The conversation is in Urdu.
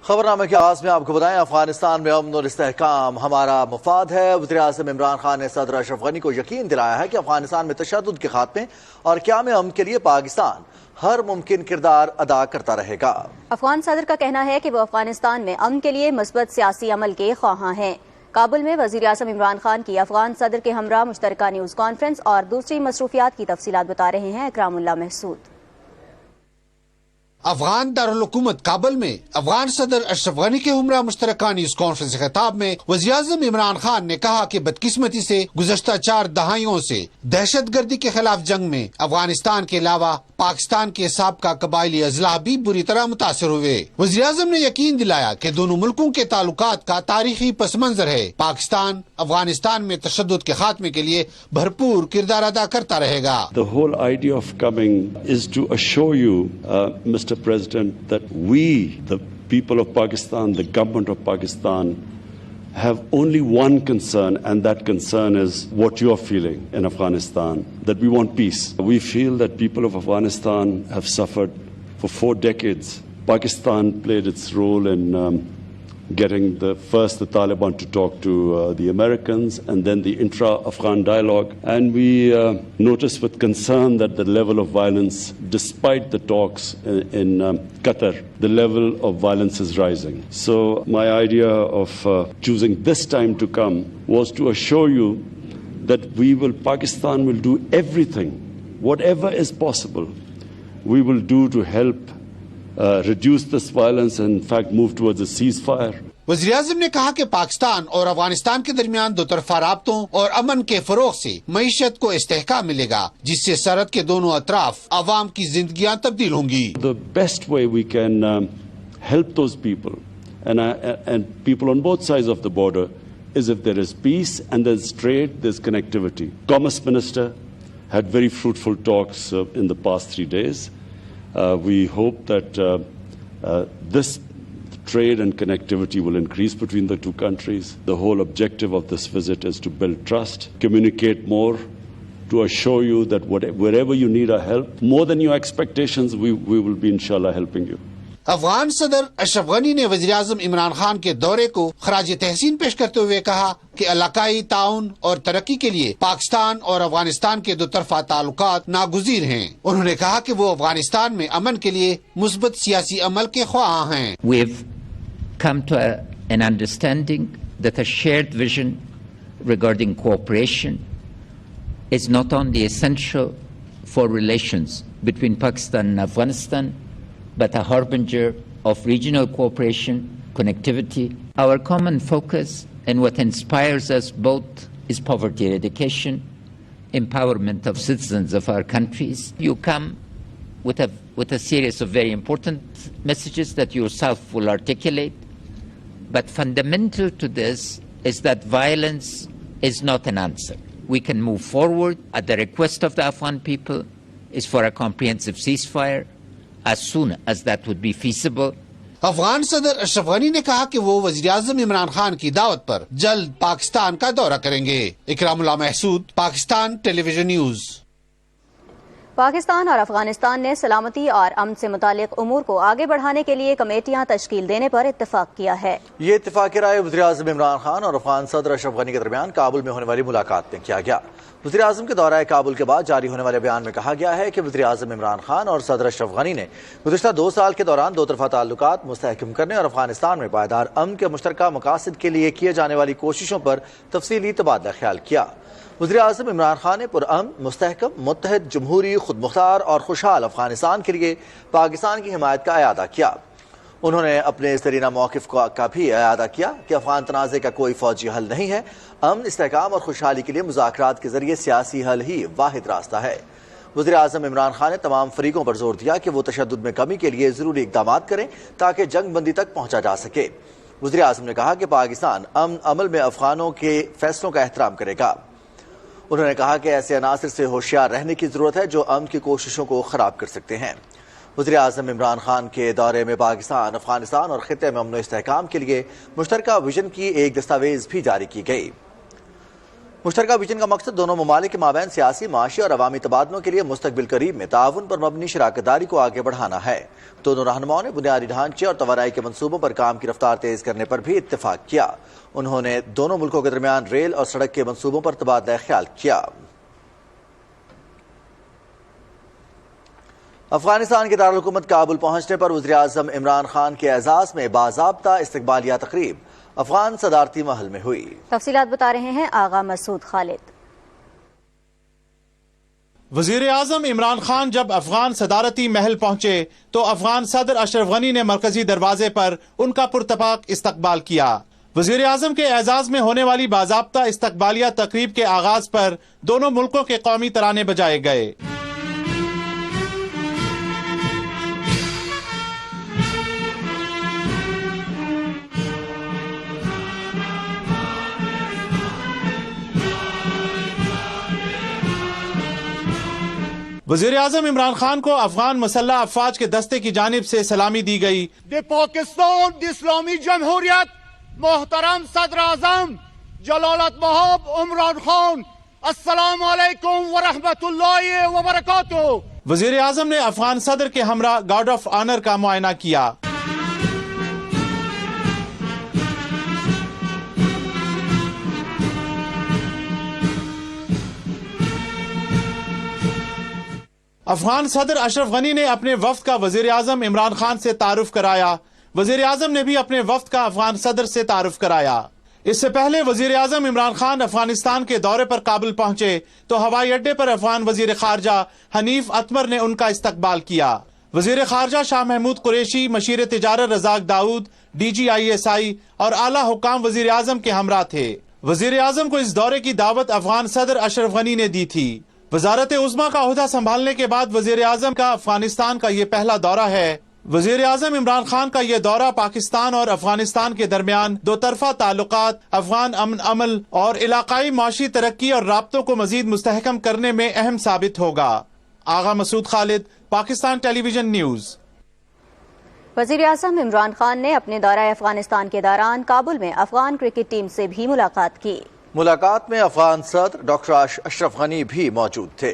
خبرنامے کے آغاز میں آپ کو بتائیں، افغانستان میں امن اور استحکام ہمارا مفاد ہے۔ وزیراعظم عمران خان نے صدر اشرف غنی کو یقین دلایا ہے کہ افغانستان میں تشدد کے خاتمے اور قیام امن کے لیے پاکستان ہر ممکن کردار ادا کرتا رہے گا۔ افغان صدر کا کہنا ہے کہ وہ افغانستان میں امن کے لیے مثبت سیاسی عمل کے خواہاں ہیں۔ کابل میں وزیراعظم عمران خان کی افغان صدر کے ہمراہ مشترکہ نیوز کانفرنس اور دوسری مصروفیات کی تفصیلات بتا رہے ہیں اکرام اللہ محسود۔ افغان دارالحکومت کابل میں افغان صدر اشرف غنی کے ہمراہ مشترکہ نیوز کانفرنس کے خطاب میں وزیراعظم عمران خان نے کہا کہ بدقسمتی سے گزشتہ 4 دہائیوں سے دہشت گردی کے خلاف جنگ میں افغانستان کے علاوہ پاکستان کے سابقہ قبائلی اضلاع بھی بری طرح متاثر ہوئے۔ وزیراعظم نے یقین دلایا کہ دونوں ملکوں کے تعلقات کا تاریخی پس منظر ہے۔ پاکستان افغانستان میں تشدد کے خاتمے کے لیے بھرپور کردار ادا کرتا رہے گا۔ The whole idea of coming is to assure you, Mr. President, that we, the people of Pakistan, the government of Pakistan, have only one concern, and that concern is what you are feeling in Afghanistan, that we want peace. We feel that people of Afghanistan have suffered for 4 decades. Pakistan played its role in getting the Taliban to talk to the Americans, and then the intra-Afghan dialogue. And we noticed with concern that the level of violence, despite the talks in Qatar, the level of violence is rising. So my idea of choosing this time to come was to assure you that Pakistan will do everything, whatever is possible, we will do to help reduce this violence and in fact move towards a ceasefire. وزیراعظم نے کہا کہ پاکستان اور افغانستان کے درمیان دو طرفہ رابطوں اور امن کے فروغ سے معیشت کو استحکام ملے گا، جس سے سرحد کے دونوں اطراف عوام کی زندگیاں تبدیل ہوں گی۔ The best way we can help those people and people on both sides of the border is if there is peace and there's trade, there's connectivity. Commerce Minister had very fruitful talks in the past 3 days. We hope that this trade and connectivity will increase between the two countries. The whole objective of this visit is to build trust, communicate more, to assure you that wherever you need our help, more than your expectations, we will be inshallah helping you. Afghan صدر اشرف غنی نے وزیراعظم عمران خان کے دورے کو خراج تحسین پیش کرتے ہوئے کہا کہ علاقائی تعاون اور ترقی کے لیے پاکستان اور افغانستان کے دو طرفہ تعلقات ناگزیر ہیں۔ انہوں نے کہا کہ وہ افغانستان میں امن کے لیے مثبت سیاسی عمل کے خواہاں ہیں۔ We've come to an understanding that a shared vision regarding cooperation is not only essential for relations between Pakistan and Afghanistan, but a harbinger of regional cooperation, connectivity. Our common focus and what inspires us both is poverty eradication, empowerment of citizens of our countries. You come with a series of very important messages that you yourself will articulate, but fundamental to this is that violence is not an answer. We can move forward. At the request of the Afghan people is for a comprehensive ceasefire as soon as that would be feasible. Afghan صدر اشرف غنی نے کہا کہ وہ وزیراعظم عمران خان کی دعوت پر جلد پاکستان کا دورہ کریں گے۔ اکرام اللہ محسود، پاکستان ٹیلی ویژن نیوز۔ پاکستان اور افغانستان نے سلامتی اور امن سے متعلق امور کو آگے بڑھانے کے لیے کمیٹیاں تشکیل دینے پر اتفاق کیا ہے۔ یہ اتفاق رائے وزیراعظم عمران خان اور افغان صدر اشرف غنی کے درمیان کابل میں ہونے والی ملاقات میں کیا گیا۔ وزیراعظم کے دورہ کابل کے بعد جاری ہونے والے بیان میں کہا گیا ہے کہ وزیراعظم عمران خان اور صدر اشرف غنی نے گزشتہ 2 سال کے دوران دو طرفہ تعلقات مستحکم کرنے اور افغانستان میں پائیدار امن کے مشترکہ مقاصد کے لیے کیے جانے والی کوششوں پر تفصیلی تبادلہ خیال کیا۔ وزیراعظم عمران خان نے پرامن، مستحکم، متحد، جمہوری، خود مختار اور خوشحال افغانستان کے لیے پاکستان کی حمایت کا اعادہ کیا۔ انہوں نے اپنے زیرینہ موقف کا بھی اعادہ کیا کہ افغان تنازع کا کوئی فوجی حل نہیں ہے، امن، استحکام اور خوشحالی کے لیے مذاکرات کے ذریعے سیاسی حل ہی واحد راستہ ہے۔ وزیراعظم عمران خان نے تمام فریقوں پر زور دیا کہ وہ تشدد میں کمی کے لیے ضروری اقدامات کریں تاکہ جنگ بندی تک پہنچا جا سکے۔ وزیراعظم نے کہا کہ پاکستان امن عمل میں افغانوں کے فیصلوں کا احترام کرے گا۔ انہوں نے کہا کہ ایسے عناصر سے ہوشیار رہنے کی ضرورت ہے جو امن کی کوششوں کو خراب کر سکتے ہیں۔ وزیراعظم عمران خان کے دورے میں پاکستان، افغانستان اور خطے میں امن و استحکام کے لیے مشترکہ ویژن کی ایک دستاویز بھی جاری کی گئی۔ مشترکہ ویژن کا مقصد دونوں ممالک کے مابین سیاسی، معاشی اور عوامی تبادلوں کے لیے مستقبل قریب میں تعاون پر مبنی شراکت داری کو آگے بڑھانا ہے۔ دونوں رہنماؤں نے بنیادی ڈھانچے اور توانائی کے منصوبوں پر کام کی رفتار تیز کرنے پر بھی اتفاق کیا۔ انہوں نے دونوں ملکوں کے درمیان ریل اور سڑک کے منصوبوں پر تبادلہ خیال کیا۔ افغانستان کے دارالحکومت کابل پہنچنے پر وزیراعظم عمران خان کے اعزاز میں باضابطہ استقبالیہ تقریب افغان صدارتی محل میں ہوئی۔ تفصیلات بتا رہے ہیں آغا مسعود خالد۔ وزیر اعظم عمران خان جب افغان صدارتی محل پہنچے تو افغان صدر اشرف غنی نے مرکزی دروازے پر ان کا پرتپاک استقبال کیا۔ وزیر اعظم کے اعزاز میں ہونے والی باضابطہ استقبالیہ تقریب کے آغاز پر دونوں ملکوں کے قومی ترانے بجائے گئے۔ وزیر اعظم عمران خان کو افغان مسلح افواج کے دستے کی جانب سے سلامی دی گئی۔ پاکستان اسلامی جمہوریت محترم صدر اعظم جلالت مآب عمران خان، السلام علیکم ورحمۃ اللہ وبرکاتہ۔ وزیر اعظم نے افغان صدر کے ہمراہ گارڈ آف آنر کا معائنہ کیا۔ افغان صدر اشرف غنی نے اپنے وفد کا وزیر اعظم عمران خان سے تعارف کرایا۔ وزیر اعظم نے بھی اپنے وفد کا افغان صدر سے تعارف کرایا۔ اس سے پہلے وزیر اعظم عمران خان افغانستان کے دورے پر کابل پہنچے تو ہوائی اڈے پر افغان وزیر خارجہ حنیف اتمر نے ان کا استقبال کیا۔ وزیر خارجہ شاہ محمود قریشی، مشیر تجارت رزاق داؤد، ڈی جی ISI اور اعلیٰ حکام وزیر اعظم کے ہمراہ تھے۔ وزیر اعظم کو اس دورے کی دعوت افغان صدر اشرف غنی نے دی تھی۔ وزارت عظمیٰ کا عہدہ سنبھالنے کے بعد وزیر اعظم کا افغانستان کا یہ پہلا دورہ ہے۔ وزیر اعظم عمران خان کا یہ دورہ پاکستان اور افغانستان کے درمیان دو طرفہ تعلقات، افغان امن عمل اور علاقائی معاشی ترقی اور رابطوں کو مزید مستحکم کرنے میں اہم ثابت ہوگا۔ آغا مسعود خالد، پاکستان ٹیلی ویژن نیوز۔ وزیر اعظم عمران خان نے اپنے دورہ افغانستان کے دوران کابل میں افغان کرکٹ ٹیم سے بھی ملاقات کی۔ ملاقات میں افغان صدر ڈاکٹر اشرف غنی بھی موجود تھے۔